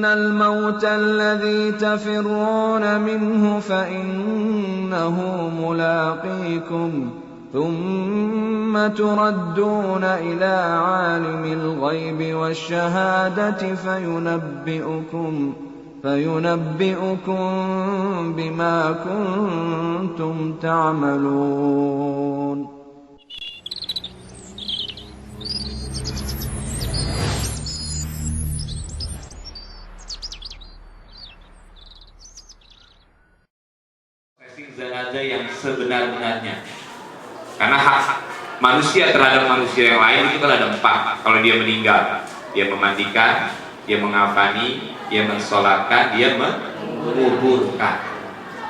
الموت الذي تفرون منه فإنه ملاقيكم ثم تردون إلى عالم الغيب والشهادة فينبئكم بما كنتم تعملون. Jenazah yang sebenar-benarnya, karena hak manusia terhadap manusia yang lain itu kan ada 4. Kalau dia meninggal, dia memandikan, dia mengafani, dia mensolatkan, dia menguburkan.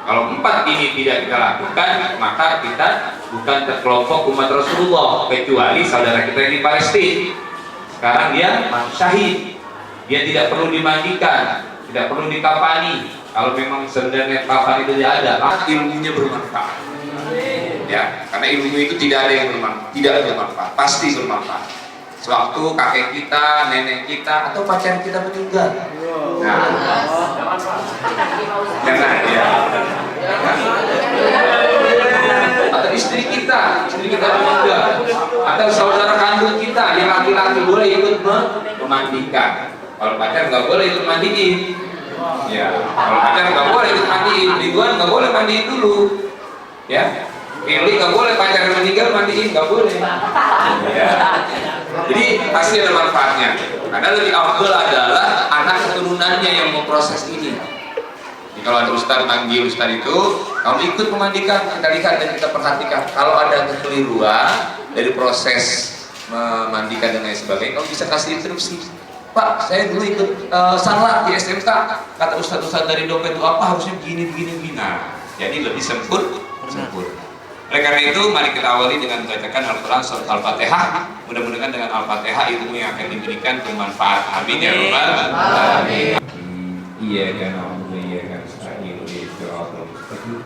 Kalau 4 ini tidak kita lakukan, maka kita bukan terkelompok umat Rasulullah, kecuali saudara kita yang di Palestina. Sekarang dia syahid, dia tidak perlu dimandikan, tidak perlu dikafani. Kalau memang sebenarnya kafan itu tidak ada, ilmunya bermanfaat. Ya, karena ilmu itu tidak ada yang bermanfaat, pasti bermanfaat. Sewaktu kakek kita, nenek kita, atau pacar kita meninggal, nah, jangan ya. Atau istri kita meninggal, atau saudara kandung kita yang laki-laki boleh ikut memandikan. Kalau pacar nggak boleh ikut mandiin. Ya, kalau pacar nggak boleh ikut mandiin, Ridwan nggak boleh mandiin dulu, ya. Pilih nggak boleh, pacar meninggal mandiin nggak boleh. Ya. Jadi pasti ada manfaatnya. Karena lebih afdal adalah anak keturunannya yang memproses ini. Jadi kalau ada ustaz manggil ustaz itu, kamu ikut memandikan, kita lihat dan kita perhatikan. Kalau ada kekeliruan dari proses memandikan dan lain sebagainya, kamu bisa kasih instruksi. Pak, saya dulu ikut salah di SMK, kata ustaz-ustaz dari dompet itu apa harusnya begini. Nah, jadi lebih sempurna. Oleh karena itu, mari kita awali dengan membacakan Al-Quran surat Al-Fatihah. Mudah-mudahan dengan Al-Fatihah ilmu yang akan diberikan bermanfaat. Amin ya rabbal alamin. Iyyaka na'budu wa iyyaka nasta'in ihdinas siratal mustaqim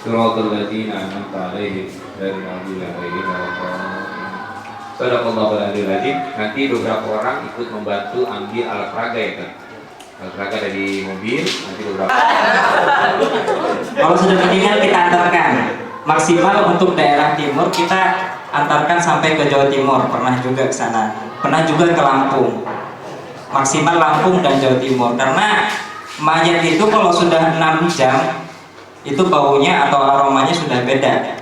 siratal ladzina an'amta 'alaihim ghairil maghdubi 'alaihim waladdallin. Sadaqallahul Aliyul Azim. Nanti beberapa orang ikut membantu ambil alat peraga ya kan? Alat peraga dari mobil, nanti beberapa. Kalau sudah meninggal kita antarkan. Maksimal untuk daerah timur kita antarkan sampai ke Jawa Timur. Pernah juga ke sana. Pernah juga ke Lampung. Maksimal Lampung dan Jawa Timur. Karena mayat itu kalau sudah 6 jam itu baunya atau aromanya sudah beda.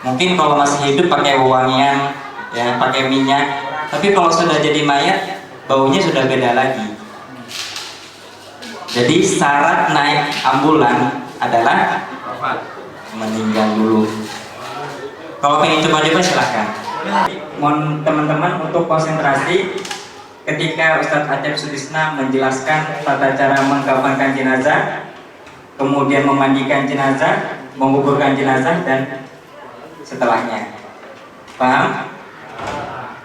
Mungkin kalau masih hidup pakai wangian, ya pakai minyak. Tapi kalau sudah jadi mayat, baunya sudah beda lagi. Jadi syarat naik ambulan adalah meninggal dulu. Kalau pengen coba-coba silahkan. Mohon teman-teman untuk konsentrasi ketika Ustadz Acep Sudisna menjelaskan tata cara mengkafankan jenazah, kemudian memandikan jenazah, menguburkan jenazah dan setelahnya. Paham?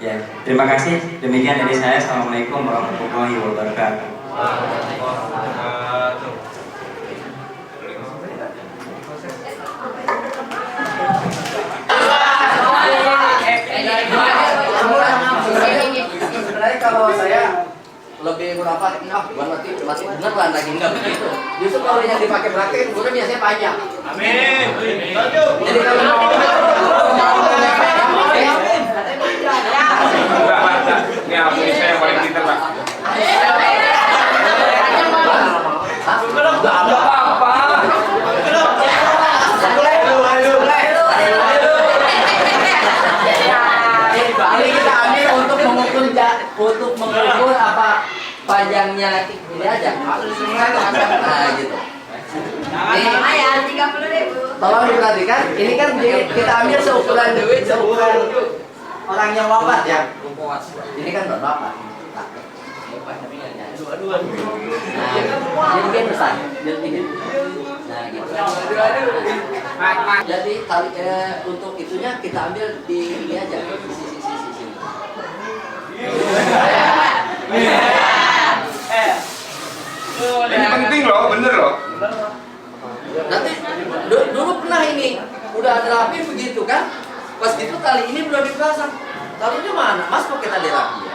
Ya, terima kasih. Demikian dari saya. Assalamualaikum warahmatullahi wabarakatuh. Sebenarnya kalau saya lebih berapa? Bukan mati bener lah lagi enggak begitu. Justru kalau yang dipakai praktek kemudian biasanya panjang. Amin. Jadi kalau ini apa saya yang paling pintar Pak? Enggak ada apa-apa. Ini kita ambil untuk mengukur apa panjangnya ini aja. Nah gitu. Lumayan 30.000. Tolong diperhatikan, ini kan kita ambil seukuran orang yang wafat ya. Ini kan belum wafat. Nah, dia mungkin besar. Nah, gitu. Jadi tali untuk itunya kita ambil di ini aja, di sisi. Ini penting loh, bener loh. Nanti dulu pernah ini udah ada rapi begitu kan? Pas gitu tali ini belum dipasang. Taruhnya mana? Mas pakai tali rapi ya?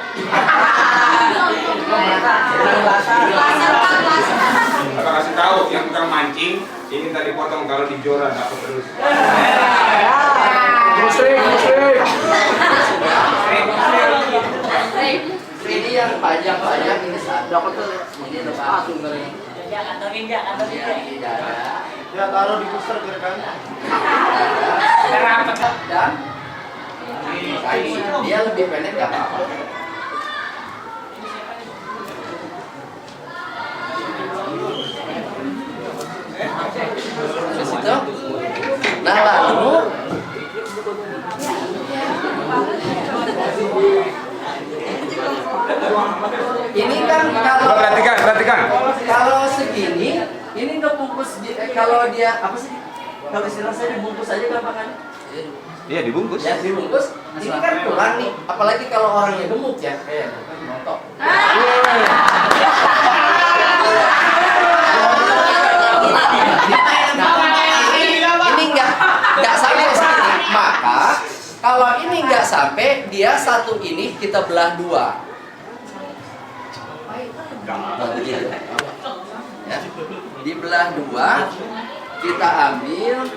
Apa kasih tahu yang tukang mancing ini tadi potong kalau di joran dapat terus. Musik. Ini yang panjang ini dapat tuh ini satu kali. Ya taruh di booster kan. Dan dia lebih pendek nggak apa-apa. Situ. Nah lalu ini kan kalau perhatikan. Kalau segini, ini udah bungkus. Kalau dia apa sih? Kalau istilah saya dibungkus aja gampangan. Iya dibungkus. Ya dibungkus. Ini kan kurang nih. Apalagi kalau orangnya gemuk ya, kayak montok. Ini nggak sampai ke sini. Maka kalau ini nggak sampai, dia satu ini kita belah dua. Begitu. Ya. Dibelah dua, kita ambil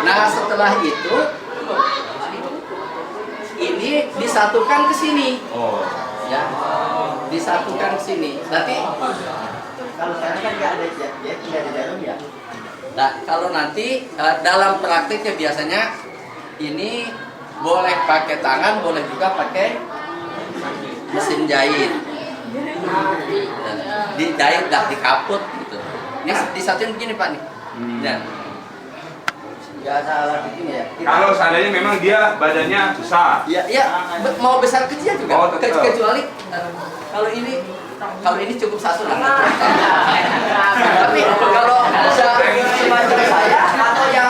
nah setelah itu ini disatukan ke sini. Oh. Ya. Disatukan ke sini. Nanti kalau sekarang kan nggak ada jarum ya. Nah, kalau nanti dalam praktiknya biasanya ini boleh pakai tangan, boleh juga pakai mesin jahit. Dijahit dah dikaput gitu. Ini disatuin begini Pak nih. Ya. Nggak ada alat begini ya. Kalau seandainya memang dia badannya besar. Ya, mau besar kecil juga. Oh, tetap. Kecuali kalau ini cukup satu lah. Tapi kalau semacam saya atau yang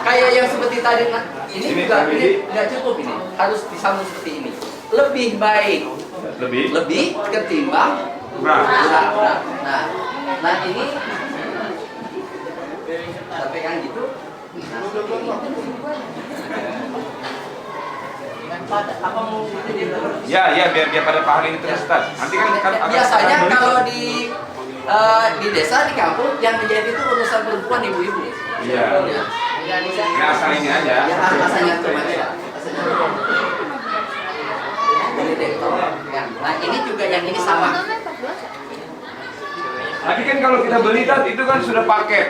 kayak yang seperti tadi ini juga ini nggak cukup ini. Harus disambung seperti ini. Lebih baik. Lebih ketimbang kurang. Nah ini sampai kan gitu. Ya, biar pada paham ini terus Ustaz. Nanti kan biasanya kalau di desa di kampung yang menjadi itu urusan perempuan ibu-ibu. Iya. Ini asal ini aja. Ya asalnya cuma ya. Ini dektor. Ya. Nah ini juga yang ini sama. Tapi kan kalau kita beli itu kan sudah paket.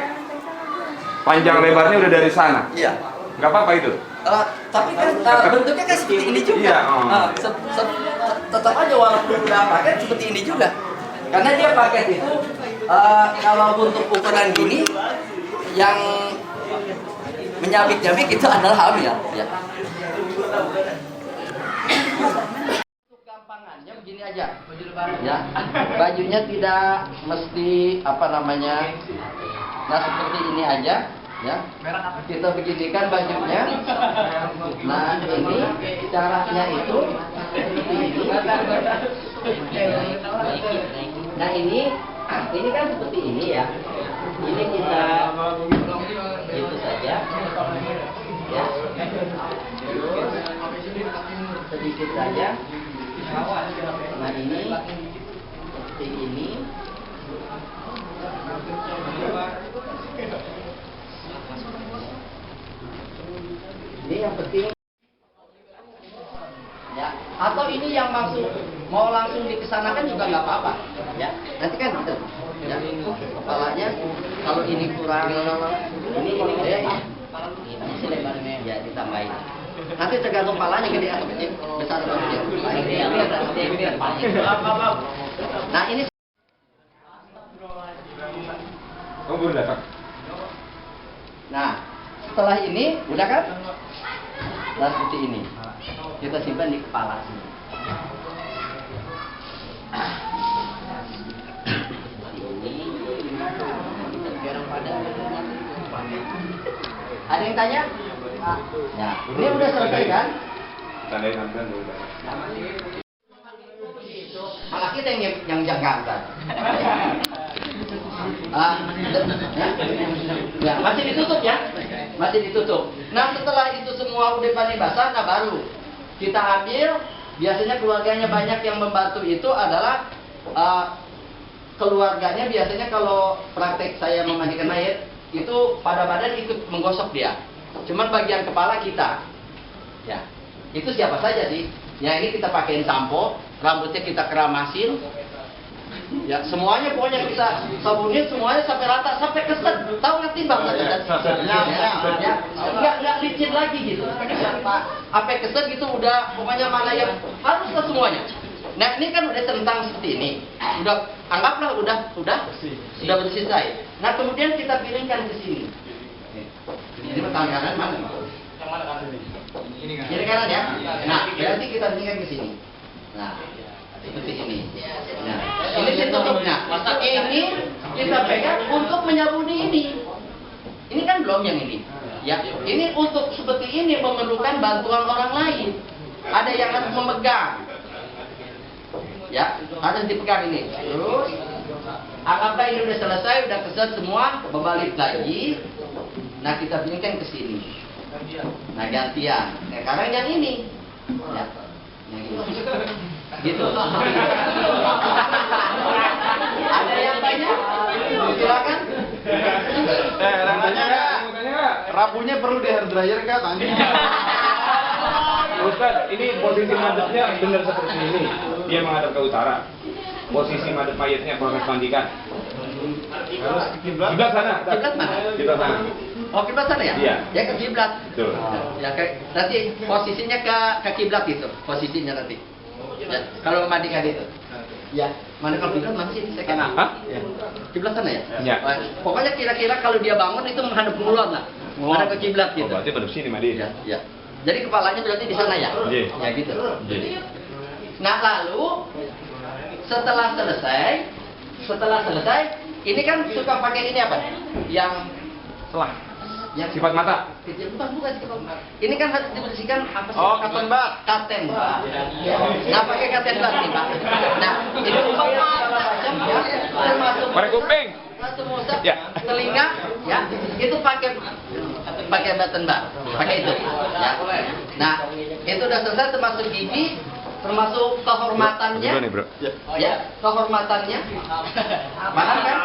Panjang lebarnya udah dari sana. Iya. Nggak apa-apa itu. Tapi kan bentuknya kan seperti ini juga. Iya. Tetap aja walaupun udah paket seperti ini juga. Karena dia paket itu kalau untuk ukuran gini yang menyabik-nyabik itu adalah hamil. Ya. Untuk gampangannya begini aja. Ya. Bajunya tidak mesti apa namanya. Nah seperti ini aja. Ya, kita beginikan bajunya. Nah ini caranya itu seperti ini. Nah ini kan seperti ini ya. Ini kita itu saja. Ya. Sedikit saja. Nah ini seperti ini. Ini yang penting ya, atau ini yang mau langsung dikesanakan juga nggak apa-apa ya, nanti kan gitu ya, kepalanya kalau ini kurang ini gede ya, ini selebarnya ya ditambahin, nanti tergantung kepalanya gede atau kecil, besar atau kecil. Nah ini baru datang. nah setelah ini udah kan? Nah seperti ini kita simpan di kepala sini. Ada yang tanya? Ya, ini udah selesai kan? Tandain udah. anak kita yang jangkaan. Ya, masih ditutup ya, masih ditutup. Nah setelah itu semua udah panen basah, nah baru kita ambil. Biasanya keluarganya banyak yang membantu itu adalah keluarganya biasanya kalau praktek saya memandikan mayat itu pada badan ikut menggosok dia. Cuman bagian kepala kita, ya itu siapa saja sih? Ya ini kita pakein sampo, rambutnya kita keramasin. Ya semuanya pokoknya kita sabunin semuanya sampai rata sampai keset. Tahu nggak timbang nggak? Nggak licin lagi gitu. Sampai keset gitu udah pokoknya mana yang harus ke semuanya. Nah ini kan udah tentang seperti ini. Udah anggaplah udah bersih selesai. Nah kemudian kita pilihkan ke sini. Ini tangan kanan mana? Yang mana kanan ini? Kiri kanan ya. Nah berarti kita pilihkan ke sini. Nah seperti ini. Nah, ini tutupnya. Ini kita pegang untuk menyabuni ini. Ini kan belum yang ini. Ya, ini untuk seperti ini memerlukan bantuan orang lain. Ada yang harus memegang. Ya, harus dipegang ini. Terus anggaplah ini udah selesai, udah keset semua, berbalik lagi. Nah, kita pilihkan ke sini. Nah, gantian. Nah, sekarang yang ini. Ya. Yang ini. Gitu. Ada yang banyak? Silakan. Rasanya rapunya perlu di hair dryer kah tanya? Ustaz, ini posisi madepnya benar seperti ini. Dia menghadap ke utara. Posisi madep mayatnya proses mandikan. Harus kiblat. Kiblat sana. Kiblat mana? Kiblat sana. Oh, kiblat sana ya? Iya. Ya ke kiblat. Betul. Ya nanti posisinya ke kiblat itu. Posisinya nanti. Ya, kalau memandikan itu. Ya, mana kalau kiblat mana sih? Saya kan. Hah? Ya. Kiblat sana ya? Iya. Pokoknya kira-kira kalau dia bangun itu menghadap ke mulut lah. Menghadap ke kiblat Oh, gitu. berarti pada sini mandi. Ya, ya. Jadi kepalanya berarti di sana ya? Iya. Ya gitu. Iya. Nah, lalu setelah selesai, ini kan suka pakai ini apa? Yang Selah. yang Sifat mata. kecil bukan sifat mata. Ini kan harus dibersihkan apa sih? Oh, cotton bud. Katen, Pak. Nah, pakai katen bud nih, Pak. Nah, ini upaya segala macam ya, termasuk Korek kuping. termasuk musab, Ya. telinga, ya, itu pakai button bud, pakai itu. Ya. Nah, itu udah selesai termasuk gigi, termasuk kehormatannya. Dulu nih, Bro. Ya, kehormatannya. Paham kan?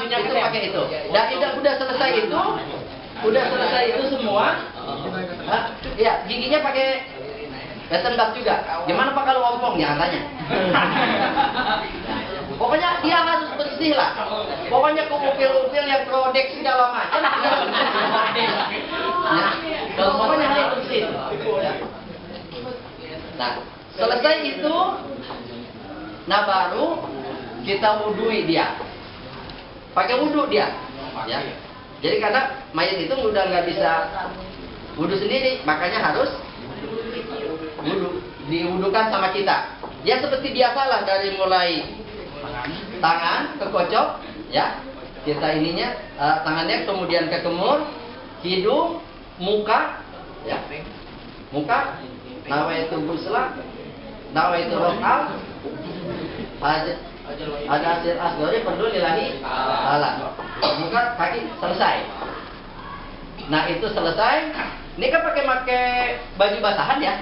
Nah, itu pakai itu. Dan udah selesai itu semua. Ya, giginya pakai button bud juga. Gimana Pak kalau ompong ya tanya? Pokoknya dia harus bersih lah. Pokoknya upil-upil yang prodek segala macam. Ya, pokoknya harus bersih. Ya. Nah, selesai itu, nah baru kita wudhui dia. Pakai wudhu dia, ya. Jadi karena mayat itu udah nggak bisa wudhu sendiri, makanya harus wudhu, diwudukan sama kita. Ya seperti biasalah dari mulai tangan ke kocok, ya. Kita ininya tangannya kemudian ke kemur, hidung, muka, ya. Muka. Nawaitu buslah, nawaitu rokal, ada hasil asgori perlu lillahi ta'ala. Bukan kaki selesai. Nah itu selesai. Ini kan pakai baju basahan ya,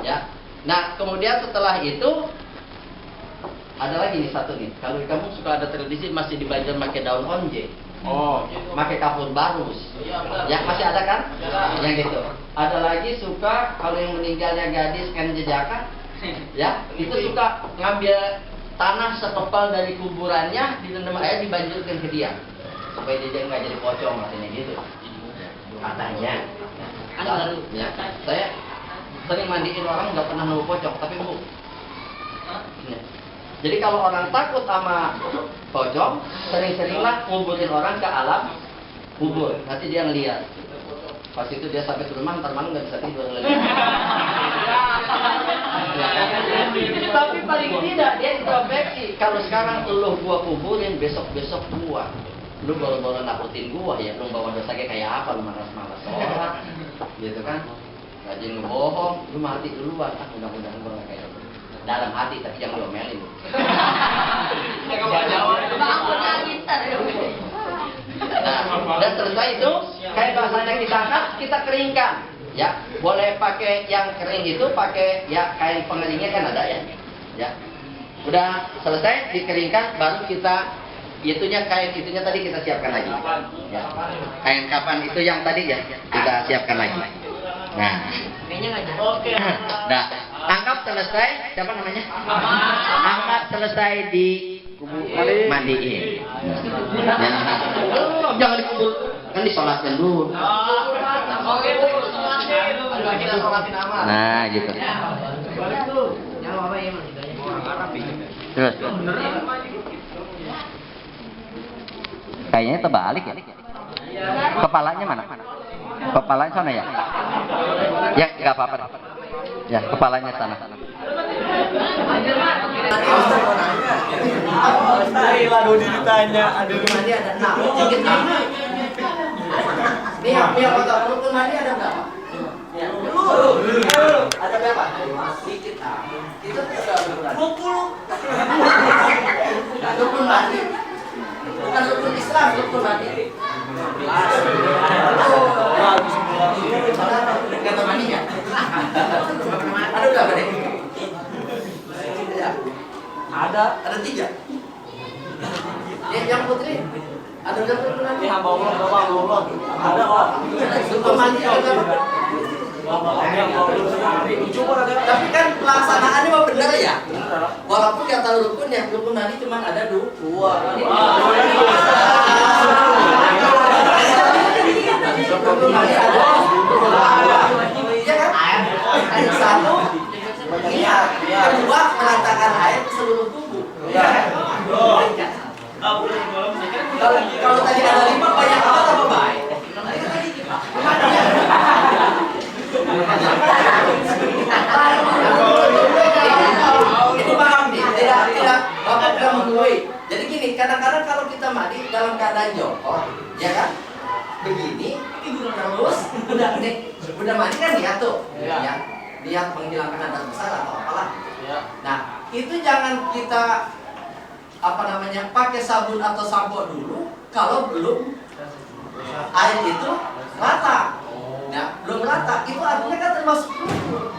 ya. Nah kemudian setelah itu ada lagi nih satu nih. Kalau di kampung suka ada tradisi masih di Banjar pakai daun onje. Oh, Pakai kapur barus. Ya masih ada kan? Yang gitu. Ada lagi suka kalau yang meninggalnya gadis kan jejakan, ya itu suka ngambil tanah sekepal dari kuburannya direndam air dibanjurkan ke dia supaya dia nggak jadi pocong katanya gitu. Katanya. Ya, saya sering mandiin orang nggak pernah nemu pocong tapi bu. Ya. Jadi kalau orang takut sama pocong, sering-seringlah nguburin orang ke alam kubur. Nanti dia ngeliat. Pas itu dia sampai ke rumah, ntar malam nggak bisa tidur lagi. Tapi paling tidak dia introspeksi. Kalau sekarang gua kuburin, besok gua. Lu baru nakutin gua ya, lu bawa dosa kayak apa? Lu malas-malas sholat, gitu kan? Rajin ngebohong, lu mati duluan. Mudah-mudahan gua nggak kayak gitu. dalam hati tapi jangan diomelin. Bangunnya gitar ya. Nah, dan selesai itu kain basah yang ditangkap kita keringkan. Ya, boleh pakai yang kering itu pakai ya kain pengeringnya kan ada ya. Ya. Udah selesai dikeringkan baru kita kain itunya tadi kita siapkan lagi. Ya. Kain kapan itu yang tadi ya kita siapkan lagi. Nah, Oke. nah, tangkap selesai, siapa namanya? Angkat selesai di mandiin. Jangan dikubur, kan disolatkan dulu. Nah, gitu. Terus. Kayaknya terbalik ya. Kepalanya mana? Kepalanya sana ya? Ya, nggak apa-apa. Ya, kepalanya sana. Lah Dodi ditanya, ada Mandi ada 6. Nih, otak rukun mandi ada berapa? Ada berapa? Sedikit. Itu sudah berapa? 20. Rukun mandi. Bukan rukun Islam, rukun mandi. Kata mandinya. Ada berapa deh? Ada 3. Yang putri ada berapa rukun mandi? hamba Allah. Ada kok. Rukun mandi ada berapa? Tapi kan pelaksanaannya mah benar ya. Walaupun kata rukun yang rukun mandi cuma ada 2. Rukun mandi ada. Iya kan? Ada 1. Niat. Kedua meratakan air ke seluruh tubuh. Kalau tadi ada 5 banyak apa baik? Ini paham nih, tidak Bapak tidak menggurui. Jadi gini, kadang-kadang kalau kita mandi dalam keadaan jongkok, ya kan? Begini, terus udah mandi kan lihat tuh, ya, lihat menghilangkan hadas besar atau apalah. Nah, itu jangan kita pakai sabun atau sampo dulu kalau belum air itu rata. Nah, belum rata, itu artinya kan termasuk rukun.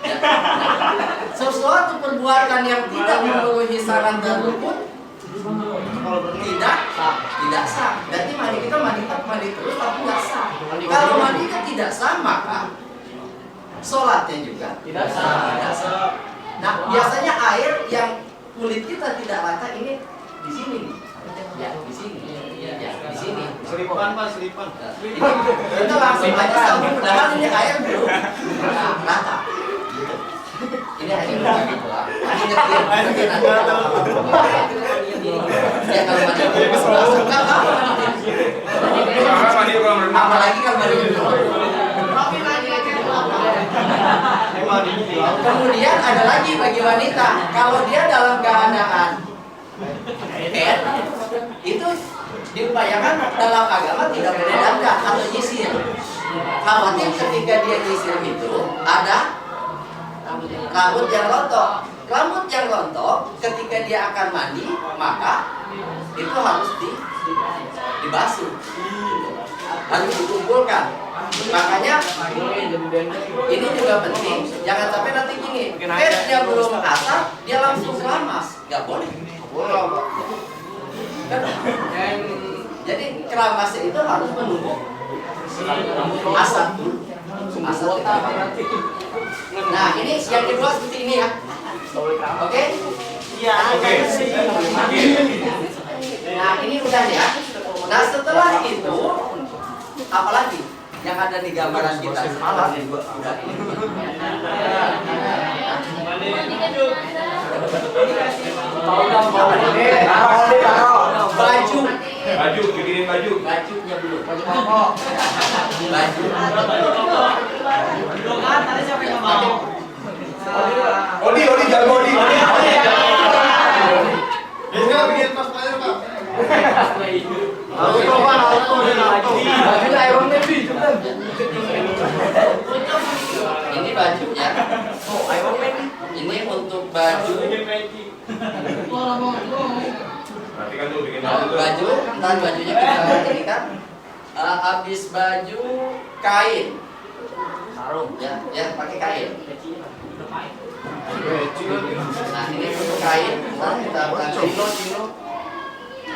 Ya. Sesuatu perbuatan yang tidak memenuhi syarat dan rukun tidak sah. Berarti kita mandi terus tapi tidak sah. Kalau mandinya tidak sah maka sholatnya juga tidak sah. Nah, biasanya air yang kulit kita tidak rata ini di sini nih. Ya, di sini. Ya, di sini. Selipan. Itu langsung aja sabun, padahal ini air belum rata. Ini hanya berbagi doang. Ya kalau apalagi kalau mandi kemudian ada lagi bagi wanita, kalau dia dalam keadaan haid, itu diupayakan dalam agama tidak boleh dandan atau nyisir. Khawatir ketika dia nyisir itu ada rambut yang rontok. Rambut yang rontok ketika dia akan mandi maka itu harus dibasuh, harus dikumpulkan. Makanya ini juga penting, jangan sampai nanti gini, haidnya belum asar dia langsung keramas, nggak boleh. Jadi keramasnya itu harus menunggu asar dulu. Nah, ini yang kedua seperti ini ya. Oke? Iya, oke. Nah, ini udah ya. Nah, setelah itu apalagi yang ada di gambaran kita semalam udah ini. Baju, bikinin baju. Bajunya belum. Baju koko. Baju. Odi jago Odi. Sekarang bikin pas player, Pak. Bajunya Iron Man cepetan. Ini bajunya. Oh, Iron Man. Ini Baju, ntar bajunya kita ini kan. Habis baju kain. Sarung ya pakai kain. Nah ini untuk kain, ntar kita cino.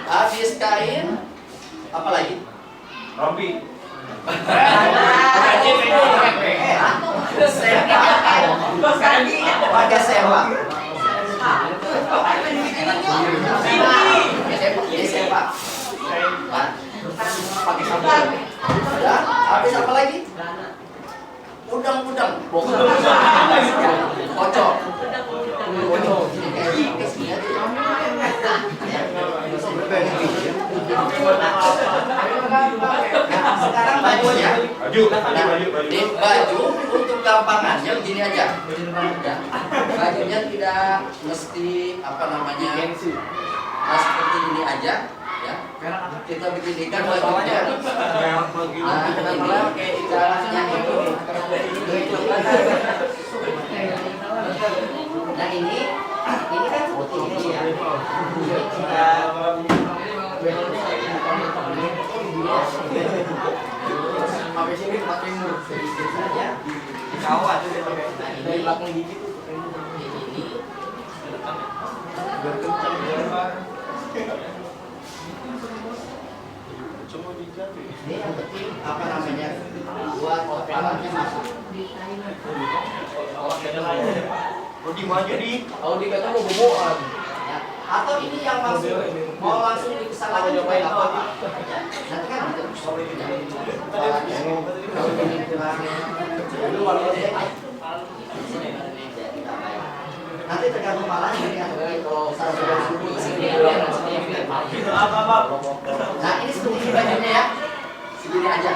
Habis kain, apa lagi? Rompi. Pakai sepak. Sepak. Pakai sabun. Ya, habis apa lagi? Udang. Kocok. Sekarang bajunya. Baju untuk gampangannya begini aja. Ya. Bajunya tidak mesti apa namanya. Nah, seperti ini aja. Ya. Kita beginikan bajunya. Nah, ini ibaratnya itu. Nah ini kan seperti ini ya. Sampai sini pakai saja. Kawat dari belakang gigi tuh. Ini yang penting apa namanya buat kepalanya masuk. Di maju di. Kalau dikata mau boboan. Atau ini yang masuk mau langsung dikesalahan juga nggak apa-apa. Nanti kan kita nanti tergantung malah ini kalau nah ini seperti ini bajunya ya segini aja.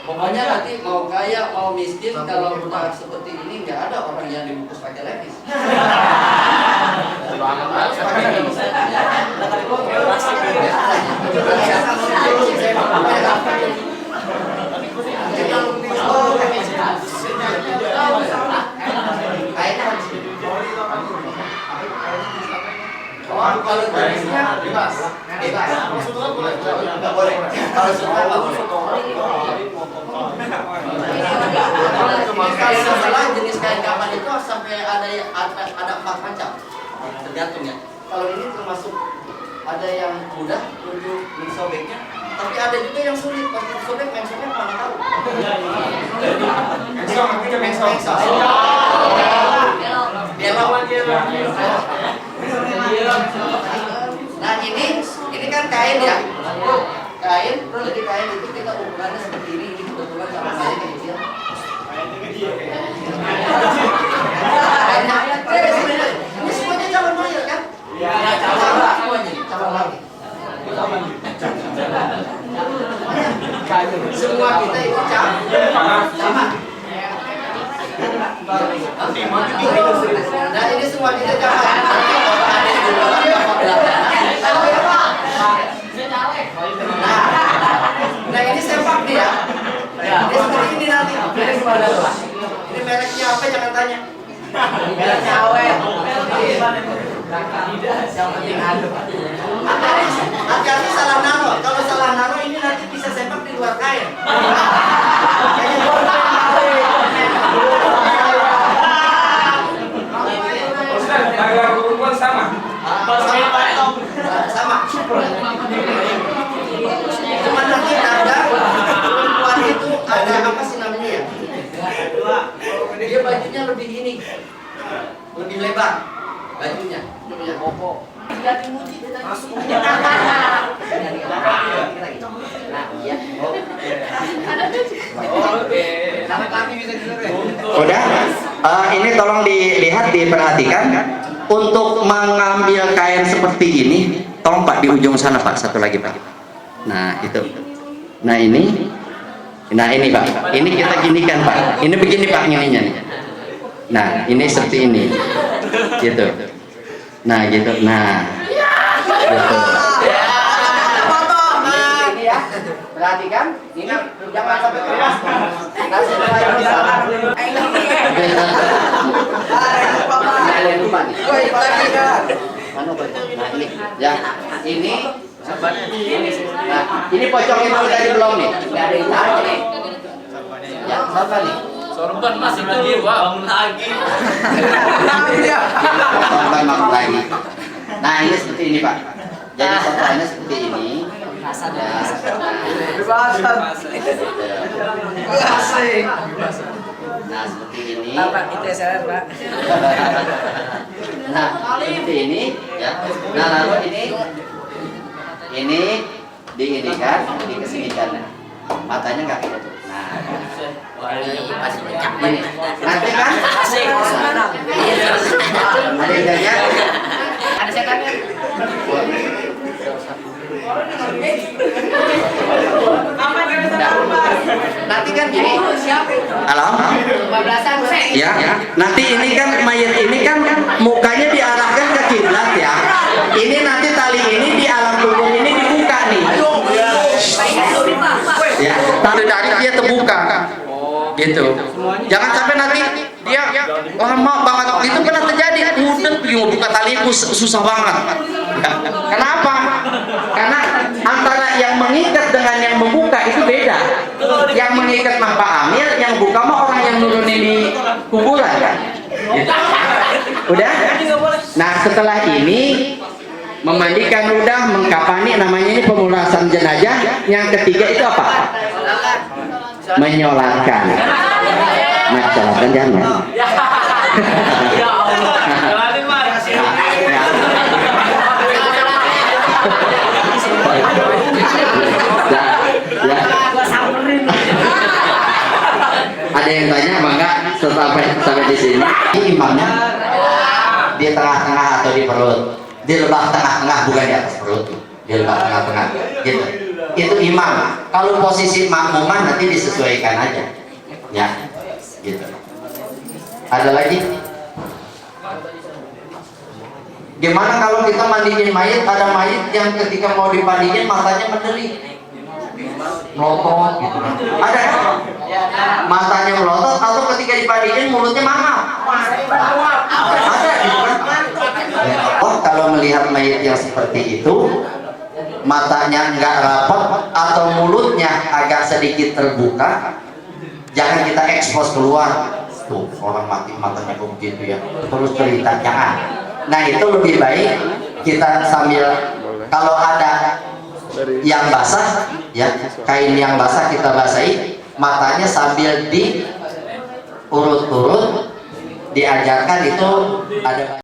Pokoknya nanti mau kaya mau miskin kalau udah seperti ini nggak ada orang yang dibungkus pakai levis. Kalau jenisnya bebas. Nggak boleh. Kalau suka nggak boleh. Kalau masalah jenis kain kapan itu sampai ada 4 macam, tergantung ya. Kalau ini termasuk ada yang mudah untuk mensobeknya, tapi ada juga yang sulit. Pas disobek, mensobek mana tahu. Nah ini kan kain ya, kain. Jadi kain itu kita ukurannya seperti ini kebetulan sama saya kecil. Ini semuanya cabang mayat kan? Iya, cabang semuanya, cabang lagi. Semua kita itu sama. Nah ini semua kita cabang. Nah ini sepak nih ya. Ini seperti ini nanti. Ini mereknya apa jangan tanya. Mereknya awet. Yang penting adem. Hati-hati salah nano. Kalau salah nano ini nanti bisa sepak di luar kain. Harga perempuan sama. Sama. Cuma nanti ada perempuan itu ada apa sih namanya ya? Dia bajunya lebih ini, lebih lebar bajunya. Tidak dimuji masuk. Udah, ini tolong dilihat, diperhatikan. Untuk mengambil kain seperti ini, tolong Pak di ujung sana Pak, satu lagi Pak. Nah itu, nah ini Pak, ini kita ginikan Pak. Ini begini Pak ininya. Nah ini seperti ini, gitu. Nah gitu, nah. Gitu. Perhatikan, ini jangan sampai keras. Nasi goreng lupa nih. Mana baju? Nah ini, ya ini. Nah ini pocongin dulu tadi belum nih? Nggak ada yang tahu nih. Ya sabar nih. Sorban masih dulu, bangun lagi. Sorban bangun lagi. Nah ini seperti ini Pak. Jadi sorbannya seperti ini. Nah seperti ini. Itu SLR Pak. Nah seperti ini ya. Nah lalu ini diinikan, dikesinikan. Matanya nggak gitu. Nah ini nanti kan ada idenya. Ada setannya. Nanti kan gini. Halo. Ya, nanti ini kan mayat ini kan mukanya diarahkan ke kiblat ya. Ini nanti tali ini di alam kubur ini dibuka nih. Ya, tali dari dia terbuka. Gitu. Jangan sampai nanti dia lama banget. Itu pernah terjadi. Udah mau buka tali itu susah banget. Kenapa? Karena antara yang mengikat dengan yang membuka itu beda. Yang mengikat mah Pak Amir, yang buka mah orang yang nurunin di kuburan kan. Gitu. Udah? Nah setelah ini memandikan udah, mengkafani, namanya ini pemulasan jenazah. Yang ketiga itu apa? Menyolatkan. Menyolatkan jangan. Ada yang tanya apa enggak sampai di sini? Ini imamnya di tengah-tengah atau di perut? Di lebah tengah-tengah, bukan di atas perut. Di lebah tengah-tengah, gitu. Itu imam. Kalau posisi makmuman nanti disesuaikan aja, ya, gitu. Ada lagi? Gimana kalau kita mandiin mayat? Ada mayat yang ketika mau dipandiin matanya mendeli, melotot gitu kan? Ada kan? Matanya melotot atau ketika dipandiin mulutnya mangap? Ada gitu kan? Oh kalau melihat mayat yang seperti itu, matanya nggak rapat atau mulutnya agak sedikit terbuka, jangan kita ekspos keluar. Tuh orang mati matanya begitu ya, terus cerita, jangan. Nah itu lebih baik kita sambil kalau ada yang basah ya, kain yang basah kita basahi matanya sambil diurut-urut, diajarkan itu ada